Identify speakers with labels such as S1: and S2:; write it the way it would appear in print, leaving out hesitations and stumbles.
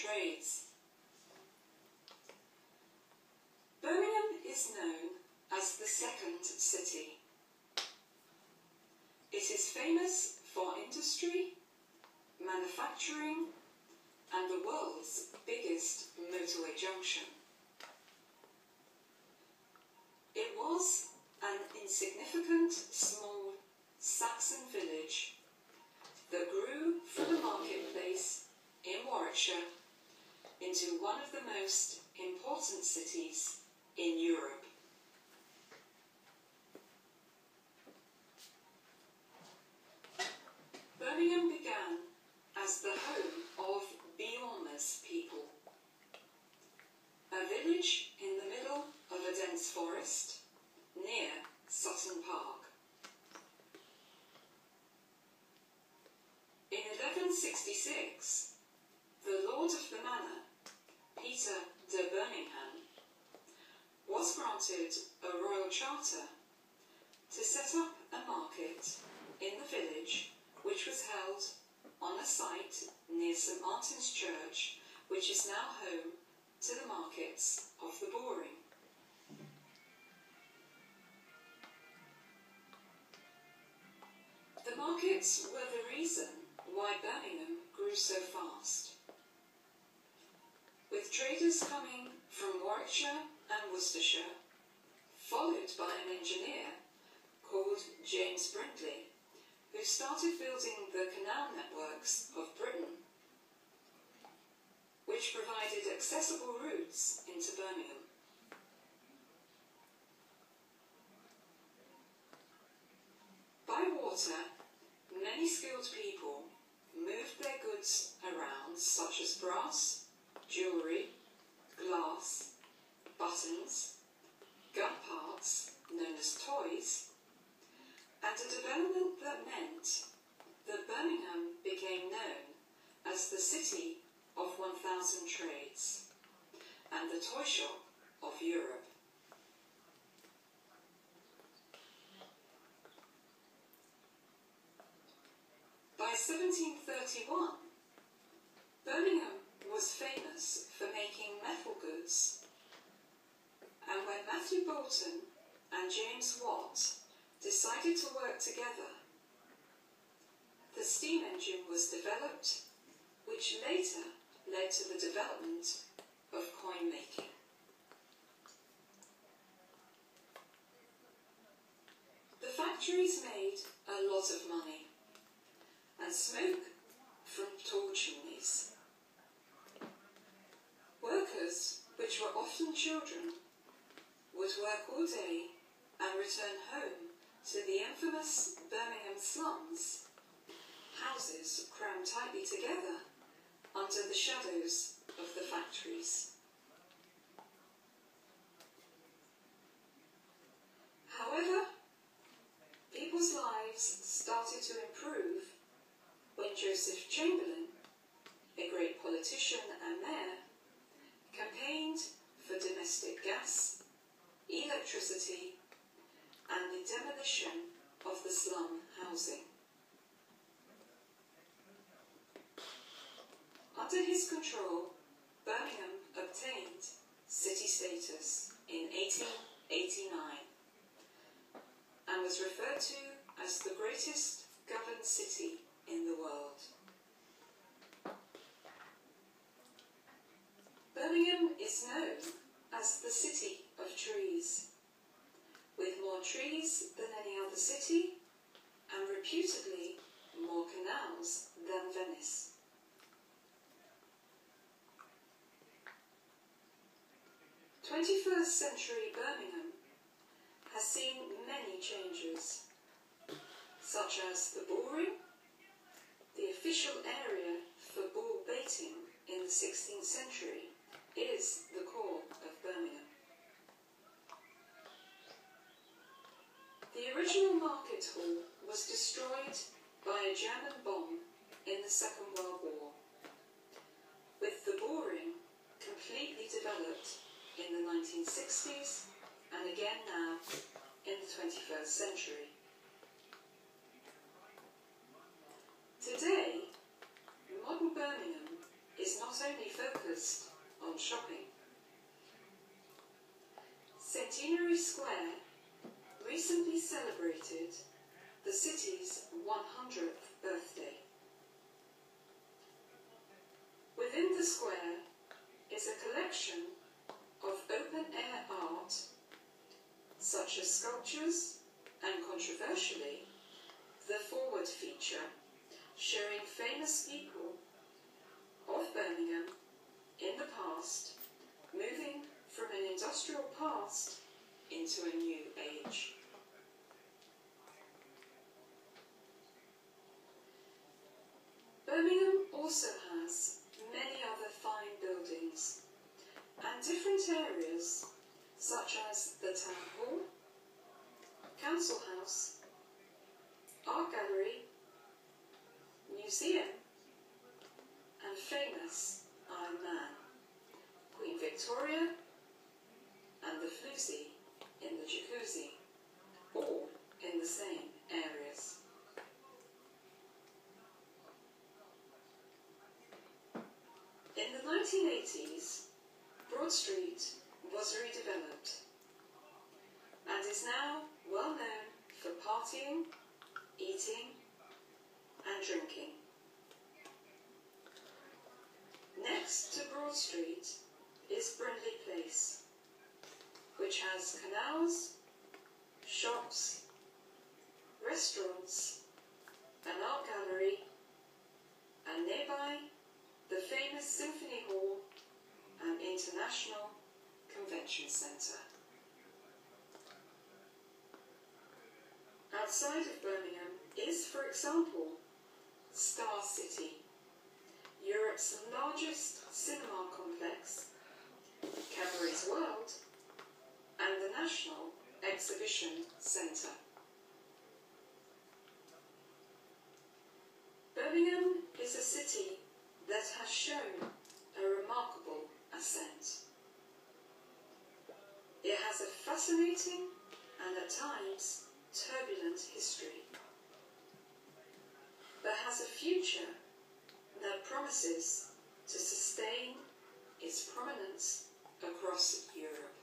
S1: trades. Birmingham is known as the second city. It is famous for industry, manufacturing, and the world's biggest motorway junction. It was an insignificant, small Saxon village that grew from a marketplace in Warwickshire into one of the most important cities in Europe. Birmingham began as the home of Beorma's people, a village in the middle of a dense forest near Sutton Park. In 1166, the Lord of the Manor, Peter de Birmingham, was granted a royal charter to set up a market in the village, which was held on a site near St Martin's Church, which is now home to the markets of the Boring. The markets were the reason why Birmingham grew so fast, with traders coming from Warwickshire and Worcestershire, followed by an engineer called James Brindley, who started building the canal networks of Britain, which provided accessible routes into Birmingham. By water, many skilled people moved their goods around, such as brass, jewellery, glass, buttons, gun parts, known as toys, and a development that meant that Birmingham became known as the city of 1,000 trades and the toy shop of Europe. By 1731, Birmingham was famous for making metal goods, and when Matthew Boulton and James Watt decided to work together, the steam engine was developed, which later led to the development of coin making. The factories made a lot of money, and smoke from tall chimneys. Workers, which were often children, would work all day and return home to the infamous Birmingham slums, houses crammed tightly together under the shadows of the factories. However, people's lives started to improve when Joseph Chamberlain, a great politician and mayor, campaigned for domestic gas, electricity, and the demolition of the slum housing. Under his control, Birmingham obtained city status in 1889 and was referred to as the greatest governed city in the world. Birmingham is known as the city of trees, with more trees than any other city and reputedly more canals than Venice. '21st-century Birmingham has seen many changes, such as the bullring, the official area for bull baiting in the 16th century is the core of Birmingham. The original market hall was destroyed by a German bomb in the Second World War, with the bullring completely developed in the 1960s and again now in the 21st century. Today, modern Birmingham is not only focused on shopping. Centenary Square recently celebrated the city's 100th birthday. Within the square is a collection of open-air art, such as sculptures and, controversially, the Forward feature, showing famous people of Birmingham in the past, moving from an industrial past into a new age. Birmingham also has many other fine buildings and different areas such as the Town Hall, Council House, Art Gallery, Museum, and famous Iron Man, Queen Victoria, and the floozy in the jacuzzi, all in the same areas. In the 1980s, Broad Street was redeveloped and is now well known for partying, eating, and drinking. Next to Broad Street is Brindley Place, which has canals, shops, restaurants, an art gallery, and nearby the famous Symphony Hall and International Convention Centre. Outside of Birmingham is, for example, Star City, Europe's largest cinema complex, Cabaret's World, and the National Exhibition Centre. Birmingham is a city that has shown a remarkable ascent. It has a fascinating and at times turbulent history, but has a future that promises to sustain its prominence across Europe.